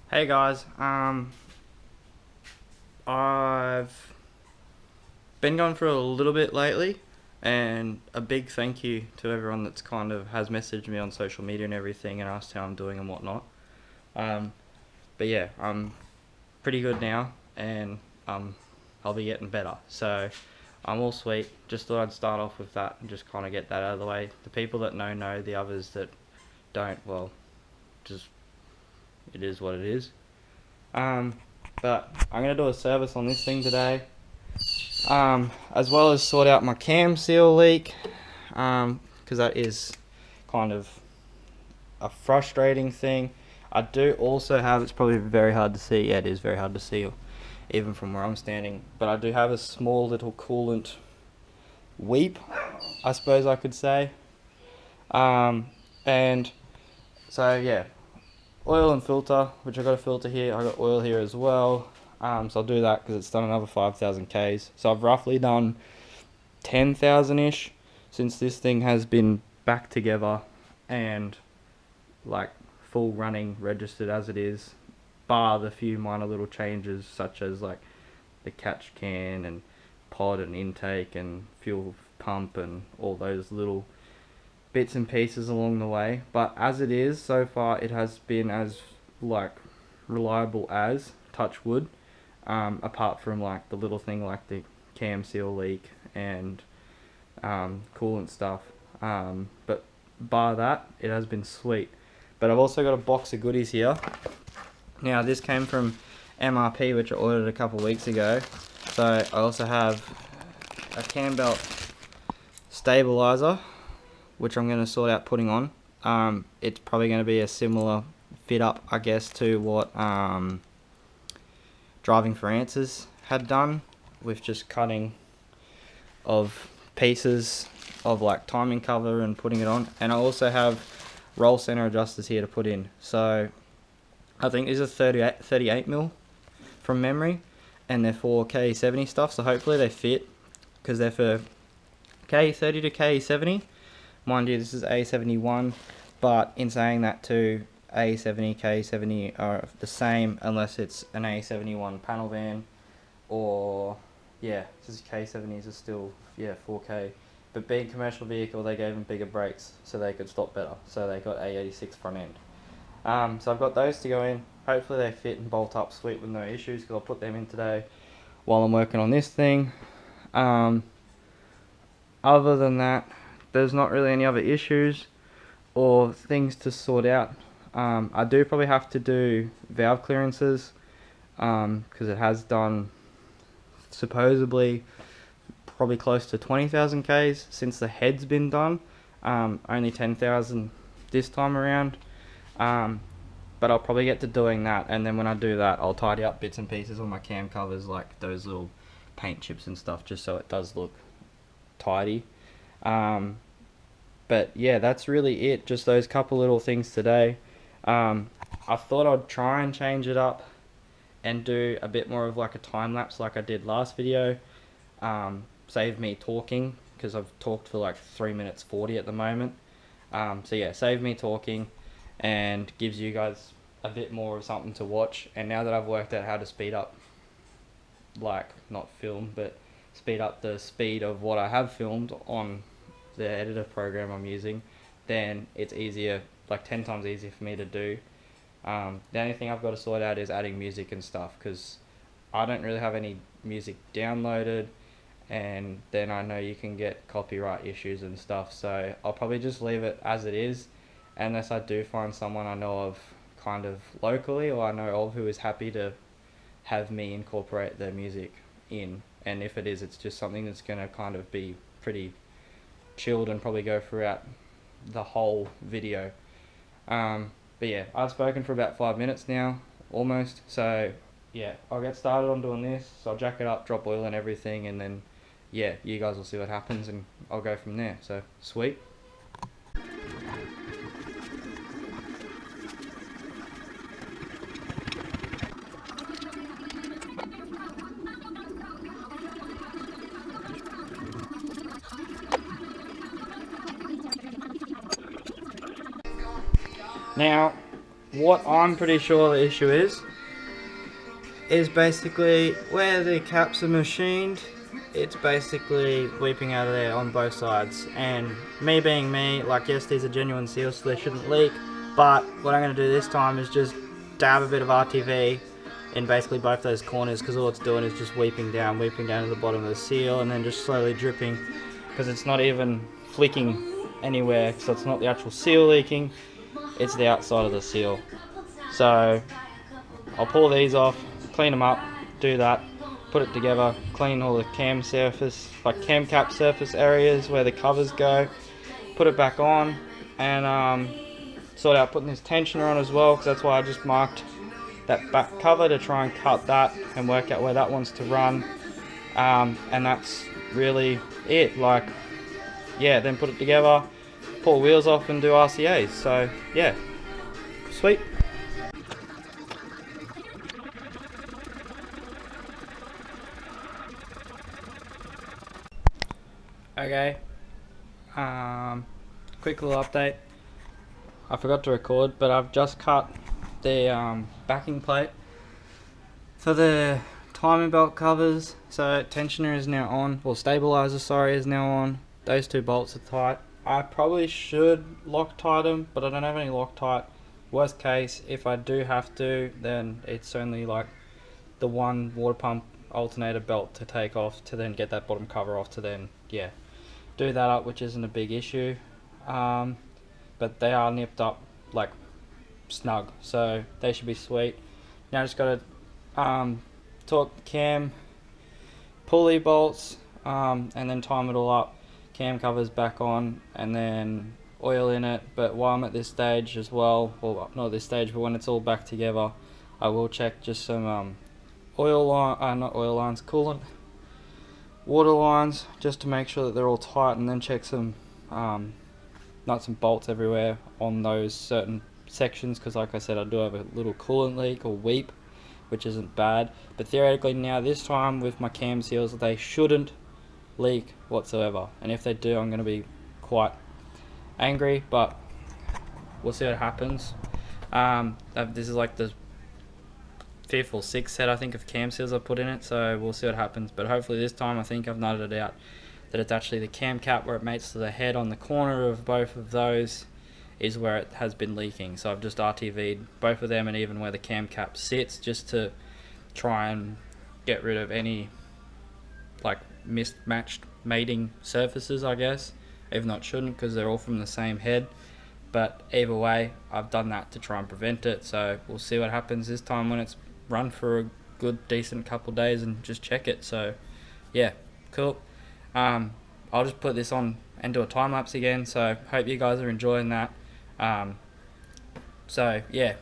Hey guys, I've been going through a little bit lately, and a big thank you to everyone that's kind of has messaged me on social media and everything and asked how I'm doing and whatnot. Um, but yeah, I'm pretty good now, and I'll be getting better. So I'm all sweet. Just thought I'd start off with that and just kind of get that out of the way. The people that know. The others that don't, well, just it is what it is. Um, but I'm gonna do a service on this thing today, as well as sort out my cam seal leak, because that is kind of a frustrating thing. I do also have, it's probably very hard to see, yeah, it is very hard to see even from where I'm standing, but I do have a small little coolant weep, I suppose I could say. And so yeah, oil and filter, which I got a filter here, I got oil here as well. So I'll do that because it's done another 5,000 Ks. So I've roughly done 10,000-ish since this thing has been back together and like full running, registered as it is, bar the few minor little changes such as like the catch can and pod and intake and fuel pump and all those little bits and pieces along the way. But as it is, so far it has been as like reliable as, touch wood, apart from like the little thing like the cam seal leak and coolant stuff. But bar that, it has been sweet. But I've also got a box of goodies here. Now this came from MRP, which I ordered a couple weeks ago. So I also have a cam belt stabilizer, which I'm going to sort out putting on. It's probably going to be a similar fit up, I guess, to what Driving for Answers had done, with just cutting of pieces of like timing cover and putting it on. And I also have roll center adjusters here to put in. So I think these are 38 mil from memory, and they're for KE70 stuff, so hopefully they fit, because they're for KE30 to KE70. Mind you, this is AE71, but in saying that too, AE70, KE70 are the same unless it's an AE71 panel van, or yeah, this is KE70s are still 4K. But being a commercial vehicle, they gave them bigger brakes so they could stop better. So they got AE86 front end. So I've got those to go in. Hopefully they fit and bolt up sweet with no issues, because I'll put them in today while I'm working on this thing. Other than that, there's not really any other issues or things to sort out. I do probably have to do valve clearances, because it has done supposedly probably close to 20,000 Ks since the head's been done. Only 10,000 this time around. But I'll probably get to doing that, and then when I do that, I'll tidy up bits and pieces on my cam covers, like those little paint chips and stuff, just so it does look tidy. But yeah, that's really it, just those couple little things today. I thought I'd try and change it up and do a bit more of like a time lapse like I did last video. Save me talking, because I've talked for like 3 minutes 40 at the moment. So yeah, save me talking and gives you guys a bit more of something to watch. And now that I've worked out how to speed up, like not film, but speed up the speed of what I have filmed on the editor program I'm using, then it's easier, like 10 times easier for me to do. The only thing I've got to sort out is adding music and stuff, because I don't really have any music downloaded, and then I know you can get copyright issues and stuff, so I'll probably just leave it as it is, unless I do find someone I know of kind of locally, or I know of, who is happy to have me incorporate their music in. And if it is, it's just something that's going to kind of be pretty chilled and probably go throughout the whole video. But yeah, I've spoken for about 5 minutes now, almost, so yeah, I'll get started on doing this. So I'll jack it up, drop oil and everything, and then yeah, you guys will see what happens, and I'll go from there. So sweet. Now, what I'm pretty sure the issue is basically where the caps are machined, it's basically weeping out of there on both sides. And me being me, like, yes, these are genuine seals, so they shouldn't leak, but what I'm going to do this time is just dab a bit of RTV in basically both those corners, because all it's doing is just weeping down to the bottom of the seal, and then just slowly dripping, because it's not even flicking anywhere, so it's not the actual seal leaking, it's the outside of the seal. So I'll pull these off, clean them up, do that, put it together, clean all the cam surface, like cam cap surface areas where the covers go, put it back on, and sort out putting this tensioner on as well, because that's why I just marked that back cover to try and cut that and work out where that wants to run. And that's really it. Like, yeah, then put it together, pull wheels off and do RCAs. So yeah, sweet. Okay, quick little update. I forgot to record, but I've just cut the backing plate for the timing belt covers. So tensioner is now on, or stabilizer, sorry, is now on. Those two bolts are tight. I probably should Loctite them, but I don't have any Loctite. Worst case, if I do have to, then it's only like the one water pump alternator belt to take off to then get that bottom cover off to then, yeah, do that up, which isn't a big issue. But they are nipped up like snug, so they should be sweet. Now I just got to torque the cam pulley bolts, and then time it all up, cam covers back on, and then oil in it. But while I'm at this stage as well, well, not this stage, but when it's all back together, I will check just some oil line, not oil lines, coolant, water lines, just to make sure that they're all tight, and then check some nuts and bolts everywhere on those certain sections, because like I said, I do have a little coolant leak or weep, which isn't bad. But theoretically now, this time with my cam seals, they shouldn't leak whatsoever, and if they do, I'm going to be quite angry, but we'll see what happens. This is like the 5th or 6th set, I think, of cam seals I put in it, so we'll see what happens. But hopefully this time, I think I've nutted it out that it's actually the cam cap where it mates to the head on the corner of both of those is where it has been leaking. So I've just RTV'd both of them, and even where the cam cap sits, just to try and get rid of any like mismatched mating surfaces, I guess, even though it shouldn't, because they're all from the same head. But either way, I've done that to try and prevent it, so we'll see what happens this time when it's run for a good decent couple of days and just check it. So yeah, cool. I'll just put this on and do a time lapse again, so hope you guys are enjoying that. So yeah,